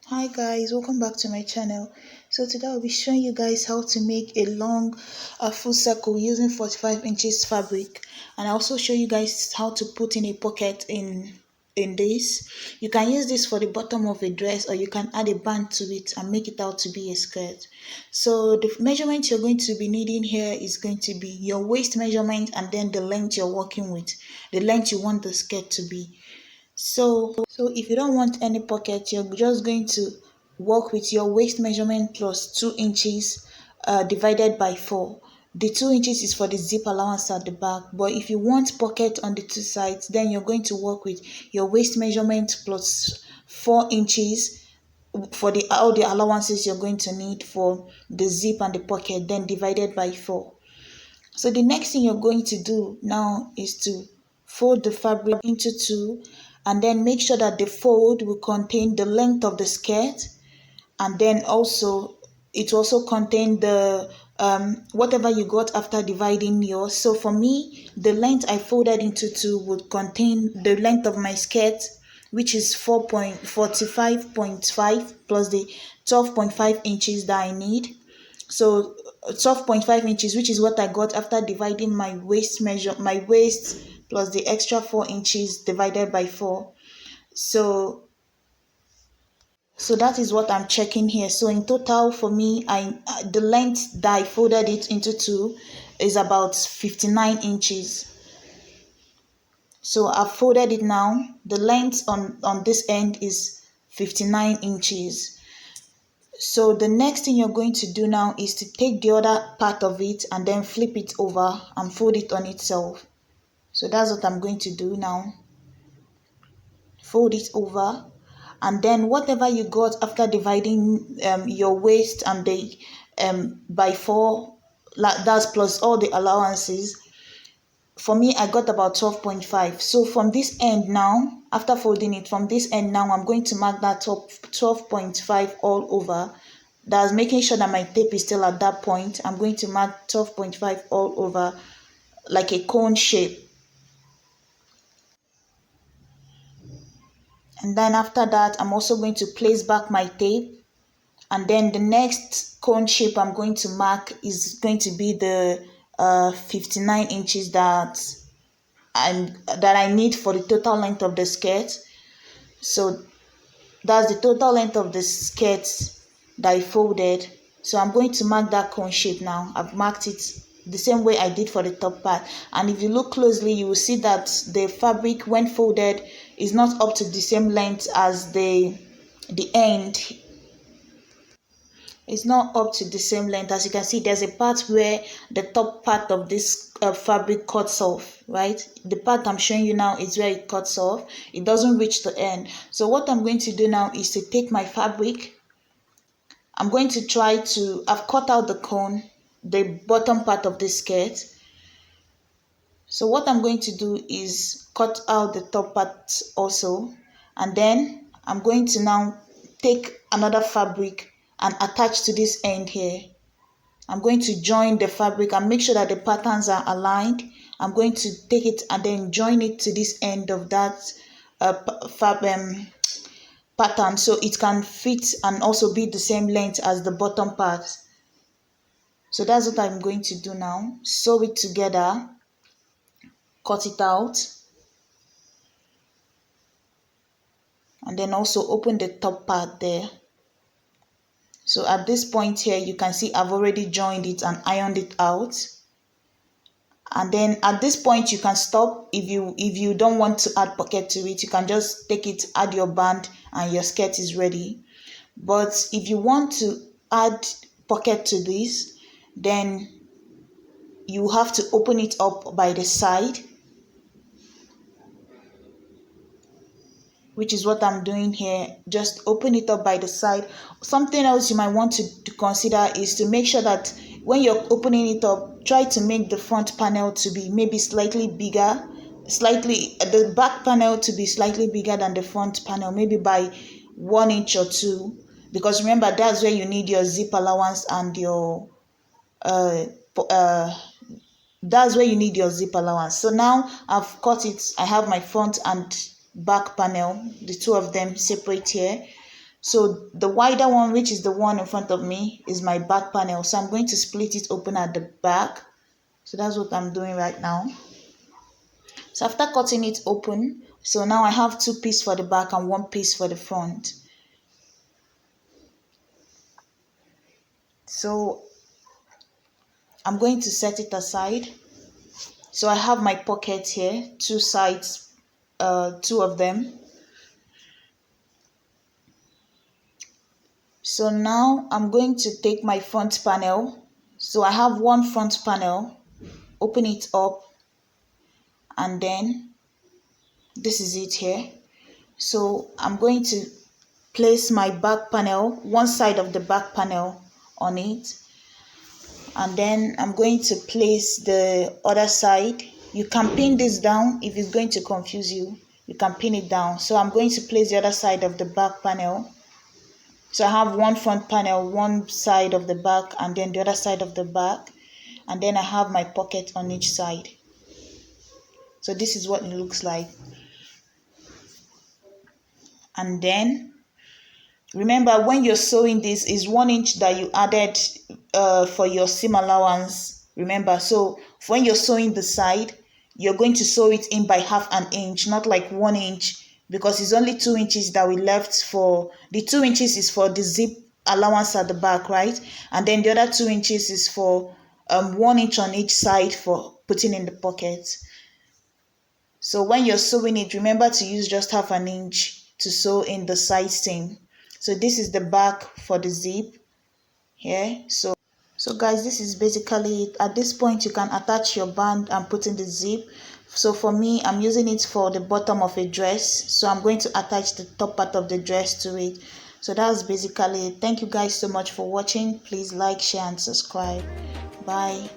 Hi guys, welcome back to my channel. So today I'll be showing you guys how to make a long full circle using 45 inches fabric, and I also show you guys how to put in a pocket in this. You can use this for the bottom of a dress, or you can add a band to it and make it out to be a skirt. So the measurement you're going to be needing here is going to be your waist measurement and then the length you're working with, the length you want the skirt to be. So if you don't want any pocket, you're just going to work with your waist measurement plus 2 inches divided by 4. The 2 inches is for the zip allowance at the back, but if you want pocket on the two sides, then you're going to work with your waist measurement plus 4 inches for the all the allowances you're going to need for the zip and the pocket, then divided by 4. So the next thing you're going to do now is to fold the fabric into two, and then make sure that the fold will contain the length of the skirt, and then also it also contain the whatever you got after dividing yours. So for me, the length I folded into two would contain the length of my skirt, which is 4.45.5 plus the 12.5 inches that I need. So 12.5 inches, which is what I got after dividing my waist plus the extra 4 inches divided by 4. So so that is what I'm checking here. So in total for me, I the length that I folded it into two is about 59 inches. So I've folded it now. The length on this end is 59 inches. So the next thing you're going to do now is to take the other part of it and then flip it over and fold it on itself. So that's what I'm going to do now. Fold it over, and then whatever you got after dividing your waist and the by 4, like that's plus all the allowances. For me, I got about 12.5. So from this end now, after folding it from this end now, I'm going to mark that top 12.5 all over. That's making sure that my tape is still at that point. I'm going to mark 12.5 all over, like a cone shape. And then after that, I'm also going to place back my tape, and then the next cone shape I'm going to mark is going to be the 59 inches that I need for the total length of the skirt. So that's the total length of the skirt that I folded. So I'm going to mark that cone shape now. I've marked it the same way I did for the top part. And if you look closely, you will see that the fabric, when folded, is not up to the same length as the end. It's not up to the same length. As you can see, there's a part where the top part of this fabric cuts off, right? The part I'm showing you now is where it cuts off. It doesn't reach the end. So what I'm going to do now is to take my fabric. I'm going to I've cut out the cone, the bottom part of the skirt. So what I'm going to do is cut out the top part also, and then I'm going to now take another fabric and attach to this end here. I'm going to join the fabric and make sure that the patterns are aligned. I'm going to take it and then join it to this end of that pattern, so it can fit and also be the same length as the bottom part. So that's what I'm going to do now. Sew it together, cut it out, and then also open the top part there. So at this point here, you can see I've already joined it and ironed it out. And then at this point, you can stop. If you don't want to add pocket to it, you can just take it, add your band, and your skirt is ready. But if you want to add pocket to this, then you have to open it up by the side, which is what I'm doing here. Just open it up by the side. Something else you might want to consider is to make sure that when you're opening it up, try to make the front panel to be maybe slightly bigger, the back panel to be slightly bigger than the front panel, maybe by 1 inch or two, because remember, that's where you need your zip allowance and your uh, that's where you need your zip allowance. So now I've cut it. I have my front and back panel, the two of them separate here. So the wider one, which is the one in front of me, is my back panel. So I'm going to split it open at the back. So that's what I'm doing right now. So after cutting it open, so now I have 2 pieces for the back and 1 piece for the front. So I'm going to set it aside. So I have my pocket here, 2 sides, 2 of them. So now I'm going to take my front panel. So I have 1 front panel, open it up, and then this is it here. So I'm going to place my back panel, one side of the back panel on it, and then I'm going to place the other side. You can pin this down if it's going to confuse you. You can pin it down. So I'm going to place the other side of the back panel. So I have 1 front panel, 1 side of the back, and then the other side of the back, and then I have my pocket on each side. So this is what it looks like. And then remember, when you're sewing, this is 1 inch that you added for your seam allowance. Remember, so when you're sewing the side, you're going to sew it in by half an inch, not like 1 inch, because it's only 2 inches that we left for. The 2 inches is for the zip allowance at the back, right? And then the other 2 inches is for 1 inch on each side for putting in the pocket. So when you're sewing it, remember to use just half an inch to sew in the side seam. So this is the back for the zip here. So guys, this is basically it. At this point, you can attach your band and put in the zip. So for me, I'm using it for the bottom of a dress. So I'm going to attach the top part of the dress to it. So that's basically it. Thank you guys so much for watching. Please like, share, and subscribe. Bye.